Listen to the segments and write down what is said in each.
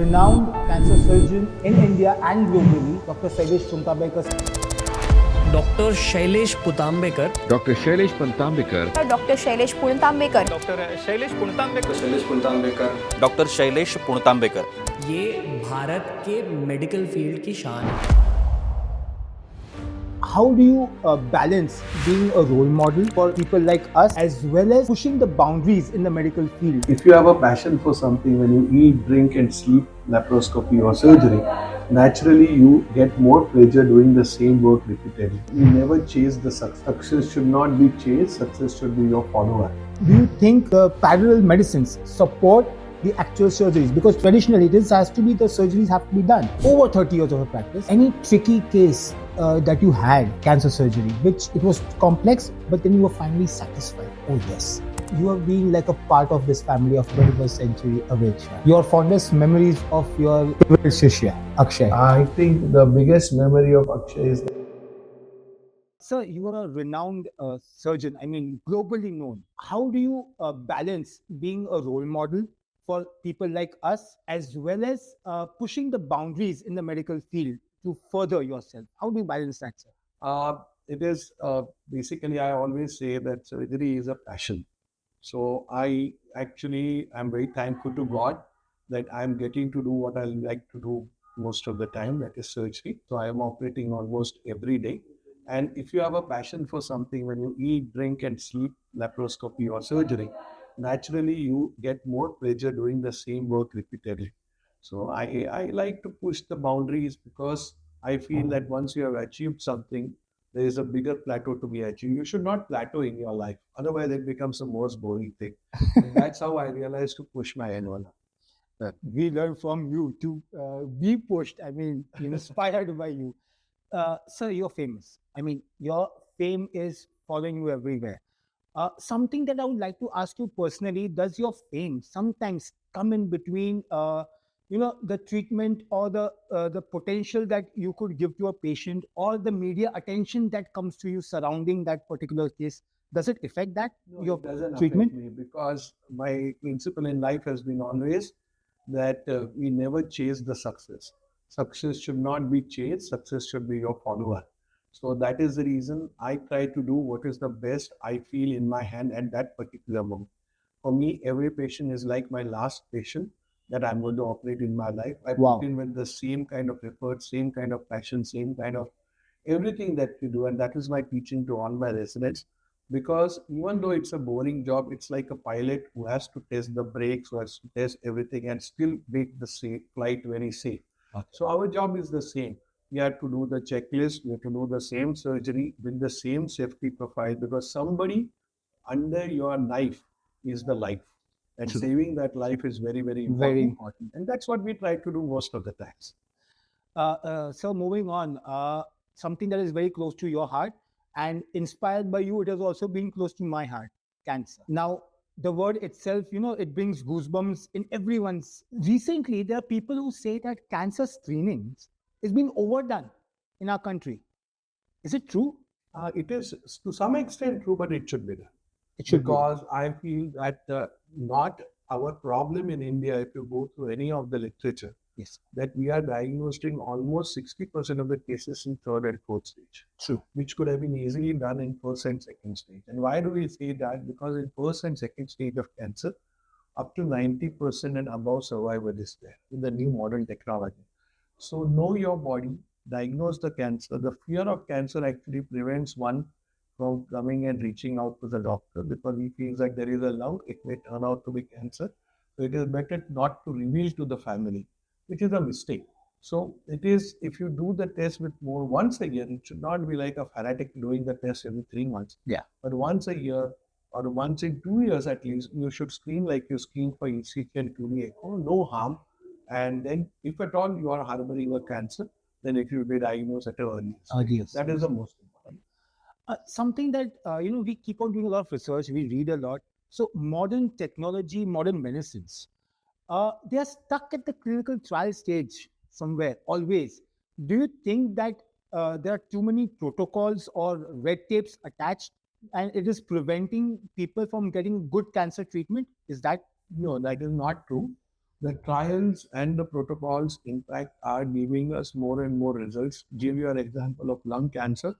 renowned cancer surgeon in India and globally, Dr. Shailesh Puntambekar. Dr. Shailesh Puntambekar. Dr. Shailesh Puntambekar. Dr. Shailesh Puntambekar. Dr. Shailesh Puntambekar. Shailesh Puntambekar. Doctor Shailesh Puntambekar. ये भारत के medical field की शान है। How do you balance being a role model for people like us as well as pushing the boundaries in the medical field? If you have a passion for something, when you eat, drink, and sleep, laparoscopy or surgery, naturally you get more pleasure doing the same work repeatedly. You never chase the success. Success should not be chased, success should be your follower. Do you think parallel medicines support the actual surgeries? Because traditionally this has to be, the surgeries have to be done. Over 30 years of a practice, any tricky case that you had, cancer surgery, which it was complex, but then you were finally satisfied? Oh yes, you have been like a part of this family of 21st century awake. Your fondest memories of your favorite Shishya, Akshay? I think the biggest memory of Akshay is Sir, you are a renowned surgeon, I mean globally known. How do you balance being a role model for people like us as well as pushing the boundaries in the medical field to further yourself? How do you balance that, sir? it is basically, I always say that surgery is a passion. So I actually am very thankful to God that I'm getting to do what I like to do most of the time, that is surgery. So I am operating almost every day. And if you have a passion for something, when you eat, drink, and sleep, laparoscopy or surgery, naturally you get more pleasure doing the same work repeatedly. So I like to push the boundaries because I feel that once you have achieved something, there is a bigger plateau to be achieved. You should not plateau in your life. Otherwise, it becomes the most boring thing. And that's how I realized to push my envelope. We learn from you to be pushed, I mean, inspired by you. Sir, you're famous. I mean, your fame is following you everywhere. Something that I would like to ask you personally, does your fame sometimes come in between, the treatment or the potential that you could give to a patient or the media attention that comes to you surrounding that particular case? Does it affect that, No, your it doesn't treatment? affect me because my principle in life has been always that we never chase the success. Success should not be chased, success should be your follower. So that is the reason I try to do what is the best I feel in my hand at that particular moment. For me, every patient is like my last patient that I'm going to operate in my life. I Wow. put in with the same kind of effort, same kind of passion, same kind of everything that we do. And that is my teaching to all my residents. Because even though it's a boring job, it's like a pilot who has to test the brakes, who has to test everything and still make the flight very safe. Okay. So our job is the same. We have to do the checklist, we have to do the same surgery with the same safety profile because somebody under your knife is the life. And True. saving that life is very, very important. Very important. And that's what we try to do most of the times. So moving on, something that is very close to your heart and inspired by you, it has also been close to my heart, cancer. Now, the word itself, it brings goosebumps in everyone's. Recently, there are people who say that cancer screenings is being overdone in our country. Is it true? It is to some extent true, but it should be done. It should be. Because I feel that not our problem in India, if you go through any of the literature, Yes. that we are diagnosing almost 60% of the cases in third and fourth stage. True. Which could have been easily done in first and second stage. And why do we say that? Because in first and second stage of cancer, up to 90% and above survival is there with the new modern technology. So know your body, diagnose the cancer. The fear of cancer actually prevents one from coming and reaching out to the doctor because he feels like there is a lump, it may turn out to be cancer. So it is better not to reveal to the family, which is a mistake. So it is, if you do the test with more once a year, it should not be like a fanatic doing the test every 3 months. Yeah. But once a year or once in 2 years at least, you should screen like you screen for ECG and kidney echo, no harm. And then if at all you are harboring a cancer, then it will be diagnosed at an early stage. That is the most important. Something that, we keep on doing a lot of research, we read a lot. So modern technology, modern medicines, they are stuck at the clinical trial stage somewhere, always. Do you think that there are too many protocols or red tapes attached and it is preventing people from getting good cancer treatment? Is that? No, that is not true. The trials and the protocols, in fact, are giving us more and more results. Give you an example of lung cancer,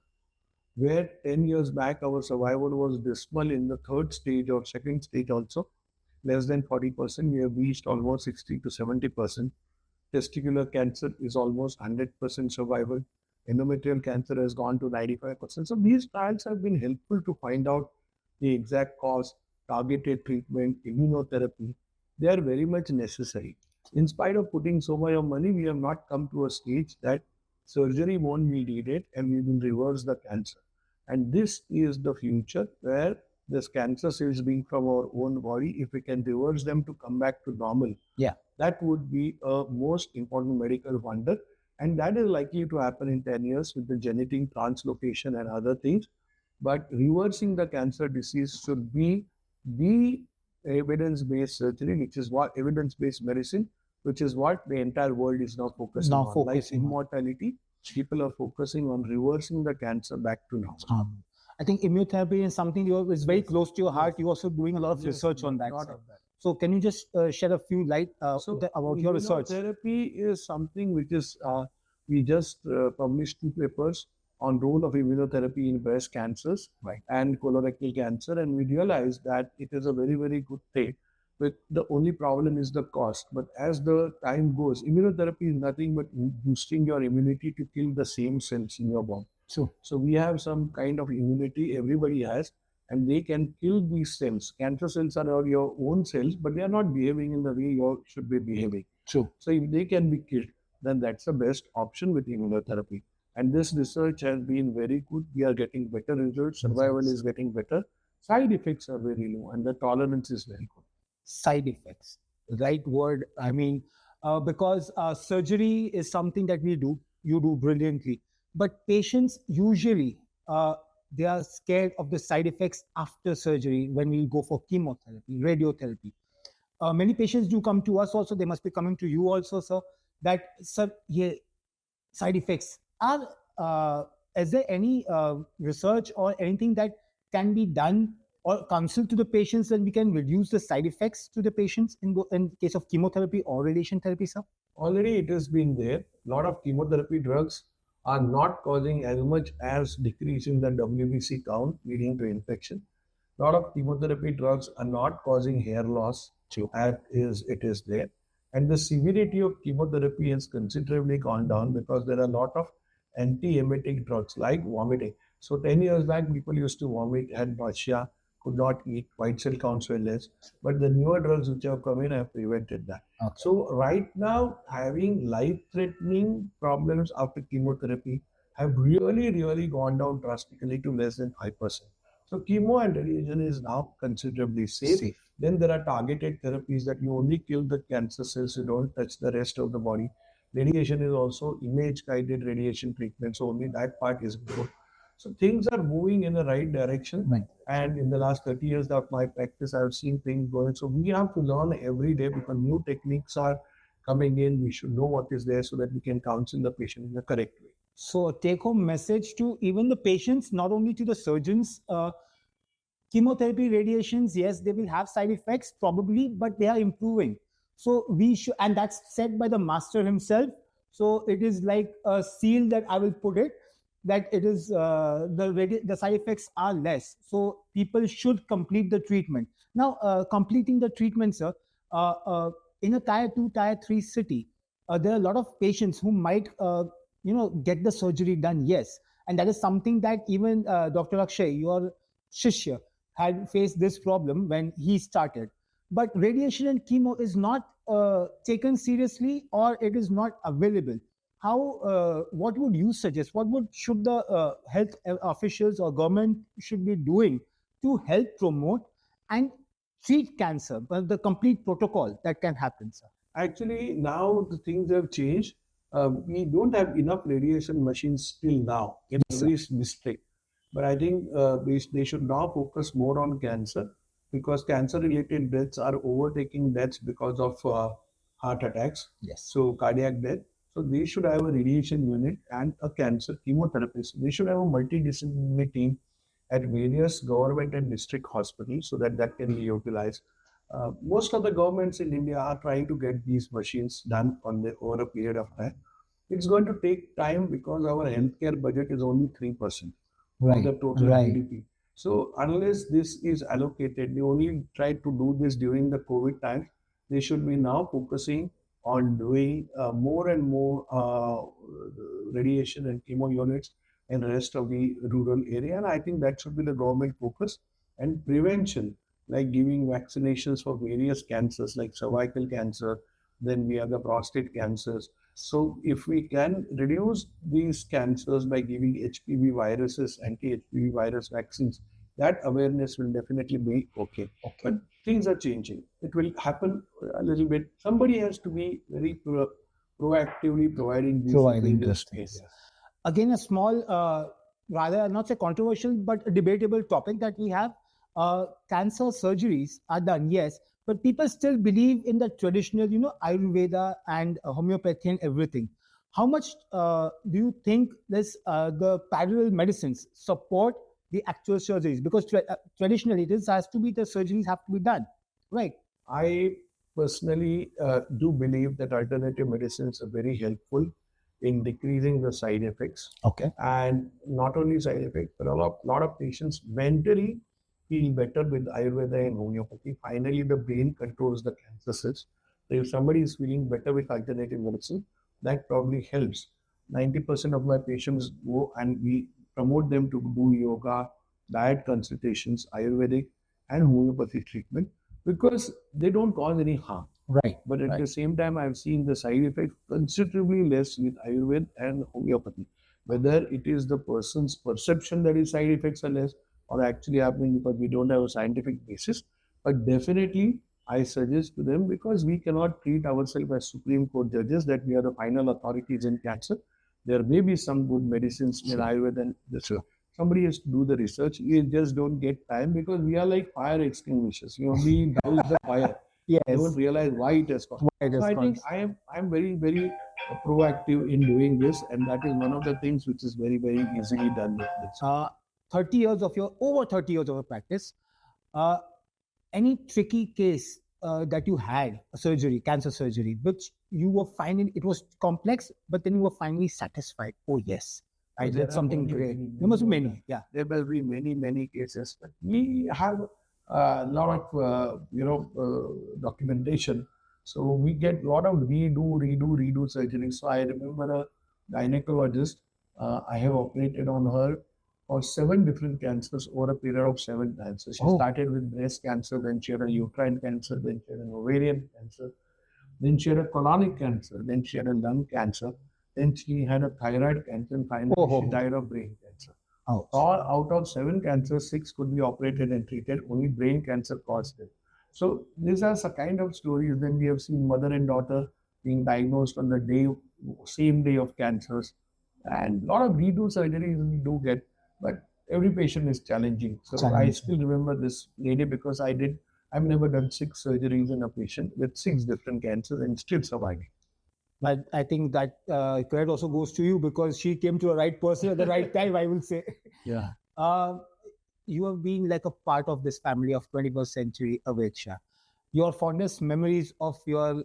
where 10 years back our survival was dismal in the third stage or second stage also, less than 40%. We have reached almost 60 to 70%. Testicular cancer is almost 100% survival. Endometrial cancer has gone to 95%. So these trials have been helpful to find out the exact cause, targeted treatment, immunotherapy. They are very much necessary. In spite of putting so much of money, we have not come to a stage that surgery won't be needed and we will reverse the cancer. And this is the future where this cancer cells being from our own body, if we can reverse them to come back to normal, Yeah. that would be a most important medical wonder. And that is likely to happen in 10 years with the genetic translocation and other things. But reversing the cancer disease should be the evidence-based surgery, which is what evidence-based medicine, which is what the entire world is now focusing Now on. focusing Like on. immortality, people are focusing on reversing the cancer back to normal. I think immunotherapy is something is very Yes. close to your heart. Yes. You're also doing a lot of Yes, research on no, that. not Sir. of that. So can you just shed a few light about your research? Immunotherapy is something which is, we just published 2 papers on role of immunotherapy in breast cancers and colorectal cancer, and we realized that it is a very, very good thing. But the only problem is the cost. But as the time goes, immunotherapy is nothing but boosting your immunity to kill the same cells in your body. So we have some kind of immunity everybody has, and they can kill these cells. Cancer cells are your own cells, but they are not behaving in the way you should be behaving. True. So if they can be killed, then that's the best option with immunotherapy. And this research has been very good. We are getting better results. Survival is getting better. Side effects are very low, and the tolerance is very good. Side effects, right word. I mean, because surgery is something that we do, you do brilliantly. But patients usually, they are scared of the side effects after surgery when we go for chemotherapy, radiotherapy. Many patients do come to us also. They must be coming to you also, sir. That, sir, yeah, side effects are. Is there any research or anything that can be done or counsel to the patients that we can reduce the side effects to the patients in case of chemotherapy or radiation therapy, sir? Already it has been there. A lot of chemotherapy drugs are not causing as much as decrease in the WBC count, leading to infection. A lot of chemotherapy drugs are not causing hair loss, as it is there. And the severity of chemotherapy has considerably gone down because there are a lot of anti-emetic drugs like vomiting. So 10 years back, people used to vomit, had nausea, could not eat, white cell counts were less. But the newer drugs which have come in have prevented that. Okay. So right now, having life-threatening problems after chemotherapy have really, really gone down drastically to less than 5%. So chemo and radiation is now considerably safe. Then there are targeted therapies that you only kill the cancer cells, you don't touch the rest of the body. Radiation is also image-guided radiation treatment, so only that part is good. So things are moving in the right direction. Right. And in the last 30 years of my practice, I've seen things going. So we have to learn every day because new techniques are coming in. We should know what is there so that we can counsel the patient in the correct way. So a take-home message to even the patients, not only to the surgeons. Chemotherapy, radiations, yes, they will have side effects probably, but they are improving. So we should, and that's said by the master himself. So it is like a seal that I will put it, that it is the side effects are less. So people should complete the treatment. Now, completing the treatment, sir, in a tier 2, tier 3 city, there are a lot of patients who might, get the surgery done. Yes, and that is something that even Dr. Akshay, your Shishya, had faced this problem when he started. But radiation and chemo is not taken seriously, or it is not available. How? What would you suggest? Should the health officials or government should be doing to help promote and treat cancer? The complete protocol that can happen, sir. Actually, now the things have changed. We don't have enough radiation machines till now in every district. But I think they should now focus more on cancer because cancer-related deaths are overtaking deaths because of heart attacks. Yes. So cardiac death. So they should have a radiation unit and a cancer chemotherapist. They should have a multidisciplinary team at various government and district hospitals so that can be utilized. Most of the governments in India are trying to get these machines done over a period of time. It's going to take time because our healthcare budget is only 3% of the total GDP. So unless this is allocated, they only tried to do this during the COVID time. They should be now focusing on doing more and more radiation and chemo units in the rest of the rural area. And I think that should be the government focus, and prevention, like giving vaccinations for various cancers like cervical cancer, then we have the prostate cancers. So if we can reduce these cancers by giving HPV viruses, anti-HPV virus vaccines, that awareness will definitely be okay. But things are changing. It will happen a little bit. Somebody has to be very proactively providing these things. Again, a small, rather not say controversial, but a debatable topic that we have. Cancer surgeries are done, yes, but people still believe in the traditional, Ayurveda and homeopathy and everything. How much do you think the parallel medicines support the actual surgeries? Because traditionally, this has to be, the surgeries have to be done, right? I personally do believe that alternative medicines are very helpful in decreasing the side effects. Okay. And not only side effects, but a lot of patients mentally feel better with Ayurveda and homeopathy. Finally, the brain controls the cancer cells. So if somebody is feeling better with alternative medicine, that probably helps. 90% of my patients go and we promote them to do yoga, diet consultations, Ayurvedic and homeopathy treatment, because they don't cause any harm. Right. But at the same time, I've seen the side effects considerably less with Ayurveda and homeopathy. Whether it is the person's perception that his side effects are less, or actually happening because we don't have a scientific basis. But definitely, I suggest to them, because we cannot treat ourselves as Supreme Court judges that we are the final authorities in cancer. There may be some good medicines in Ayurveda and this. Somebody has to do the research. You just don't get time because we are like fire extinguishers. You only douse the fire. Yes. You don't realize why it has gone. So I think I'm very, very proactive in doing this, and that is one of the things which is very, very easily done with this. Over 30 years of your practice, any tricky case that you had, a surgery, cancer surgery, which you were finding it was complex, but then you were finally satisfied? Oh yes, I did something great. There must be many. Yeah, there will be many cases. But we have a lot of documentation, so we get a lot of redo surgery. So I remember a gynecologist. I have operated on her for 7 different cancers over a period of 7 times. So she started with breast cancer, then she had a uterine cancer, then she had an ovarian cancer, then she had a colonic cancer, then she had a lung cancer, then she had a thyroid cancer, and finally she died of brain cancer. All out of 7 cancers, 6 could be operated and treated. Only brain cancer caused it. So these are the kind of stories. Then we have seen mother and daughter being diagnosed on the same day of cancers, and a lot of redo surgeries we do get. But every patient is challenging. So I still remember this lady because I've never done 6 surgeries in a patient with 6 different cancers and still surviving. But I think that credit also goes to you because she came to the right person at the right time, I will say. Yeah. You have been like a part of this family of 21st century Aveksha. Your fondest memories of your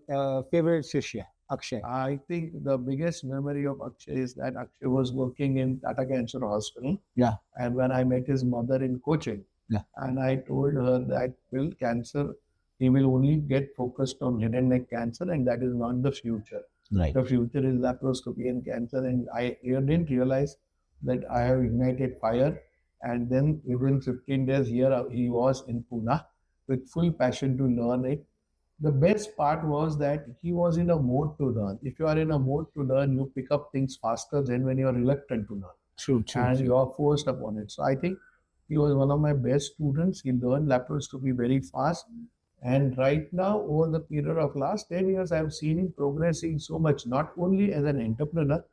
favorite Shishya, Akshay? I think the biggest memory of Akshay is that Akshay was working in Tata Cancer Hospital. Yeah. And when I met his mother in Cochin, and I told her that he will only get focused on head and neck cancer, and that is not the future. Right. The future is laparoscopy and cancer. And I didn't realize that I have ignited fire. And then within 15 days, here he was in Pune with full passion to learn it. The best part was that he was in a mode to learn. If you are in a mode to learn, you pick up things faster than when you are reluctant to learn. True. And you are forced upon it. So I think he was one of my best students. He learned laparoscopy very fast. And right now, over the period of last 10 years, I have seen him progressing so much, not only as an entrepreneur,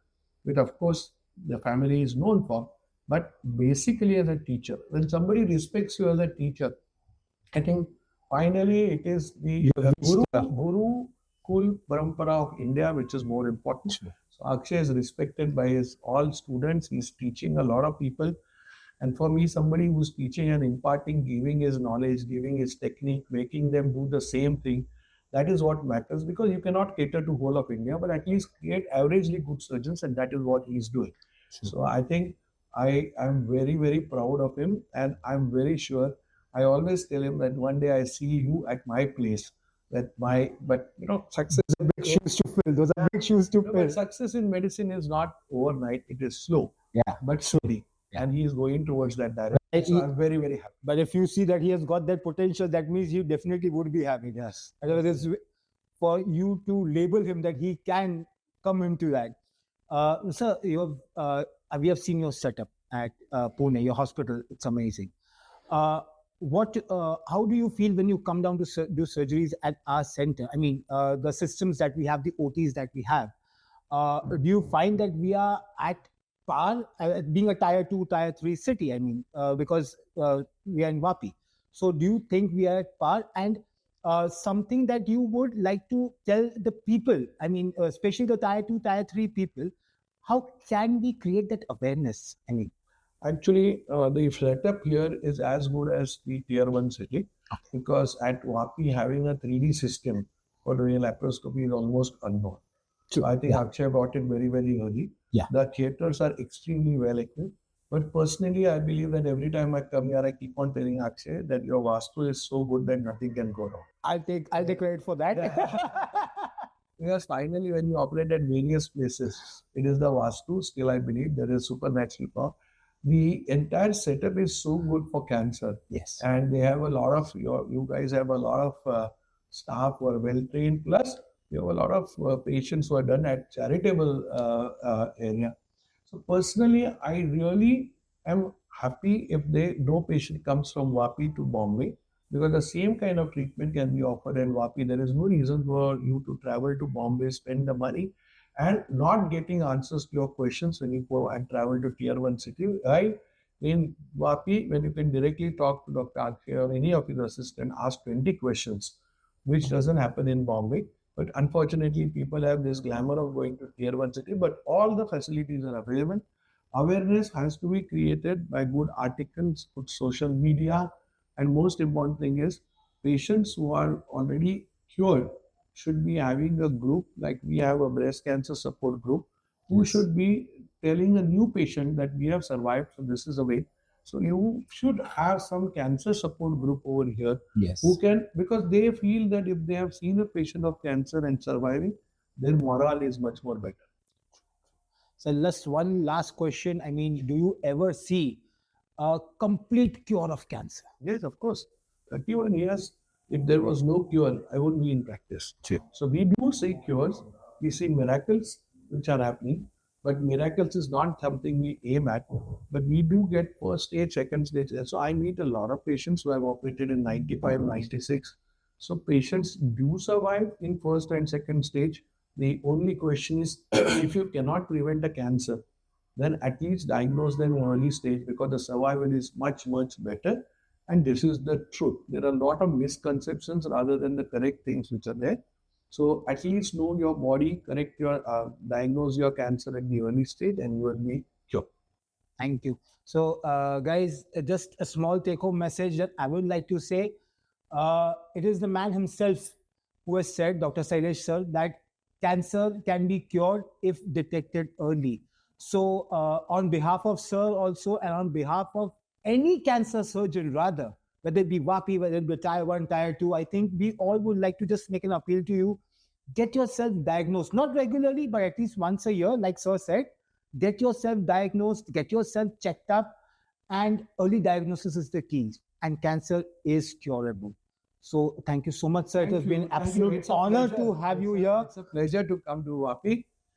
which of course the family is known for, but basically as a teacher. When somebody respects you as a teacher, I think finally it is the Guru Kul Parampara of India, which is more important. So Akshay is respected by all students. He's teaching a lot of people. And for me, somebody who's teaching and imparting, giving his knowledge, giving his technique, making them do the same thing, that is what matters, because you cannot cater to whole of India, but at least create averagely good surgeons, and that is what he's doing. So I think I am very, very proud of him, and I'm very sure. I always tell him that one day I see you at my place. But success is a big Shoes to fill. Those are big shoes to no, fill. but success in medicine is not overnight. It is slow, Yeah. but steady. Yeah. And he is going towards that direction. Right. So I'm very, very happy. But if you see that he has got that potential, that means you definitely would be happy. Yes. Otherwise, for you to label him that he can come into that. Sir, we have seen your setup at Pune, your hospital. It's amazing. How do you feel when you come down to do surgeries at our center? I mean, the systems that we have, the OTs that we have. Do you find that we are at par, being a tier 2, tier 3 city? I mean, because we are in Vapi. So do you think we are at par? And something that you would like to tell the people, I mean, especially the tier 2, tier 3 people, how can we create that awareness? I mean, Actually, the setup here is as good as the tier 1 city, because at Vapi, having a 3D system for doing laparoscopy is almost unknown. So I think Akshay got it very, very early. Yeah. The theaters are extremely well equipped. But personally, I believe that every time I come here, I keep on telling Akshay that your Vastu is so good that nothing can go wrong. I'll take credit for that. Because finally, when you operate at various places, it is the Vastu. Still, I believe there is supernatural power. The entire setup is so good for cancer. Yes. And they have a lot of, you guys have a lot of staff who are well trained. Plus, you have a lot of patients who are done at charitable area. So personally, I really am happy if no patient comes from Vapi to Bombay, because the same kind of treatment can be offered in Vapi. There is no reason for you to travel to Bombay, spend the money, and not getting answers to your questions when you go and travel to tier 1 city. Right? In Vapi, when you can directly talk to Dr. Akshay or any of his assistant, ask 20 questions, which doesn't happen in Bombay. But unfortunately, people have this glamour of going to tier 1 city, but all the facilities are available. Awareness has to be created by good articles, good social media, and most important thing is patients who are already cured should be having a group, like we have a breast cancer support group, who should be telling a new patient that we have survived, so this is a way. So you should have some cancer support group over here, Yes. who can, because they feel that if they have seen a patient of cancer and surviving, their morale is much more better. So just one last question. I mean, do you ever see a complete cure of cancer? Yes, of course. 31 years, if there was no cure, I wouldn't be in practice. Sure. So we do see cures, we see miracles which are happening, but miracles is not something we aim at. But we do get first stage, second stage. So I meet a lot of patients who have operated in 95, 96. So patients do survive in first and second stage. The only question is if you cannot prevent a cancer, then at least diagnose them in early stage, because the survival is much, much better. And this is the truth. There are a lot of misconceptions rather than the correct things which are there. So at least know your body, correct your, diagnose your cancer at the early stage, and you will be cured. Thank you. So, guys, just a small take-home message that I would like to say. It is the man himself who has said, Dr. Shailesh sir, that cancer can be cured if detected early. So, on behalf of sir also, and on behalf of any cancer surgeon rather, whether it be Vapi, whether it be tier 1, tier 2, I think we all would like to just make an appeal to you. Get yourself diagnosed, not regularly, but at least once a year, like sir said. Get yourself diagnosed, get yourself checked up, and early diagnosis is the key, and cancer is curable. So thank you so much, sir. It has been an absolute honor to have you here. It's a pleasure to come to Vapi.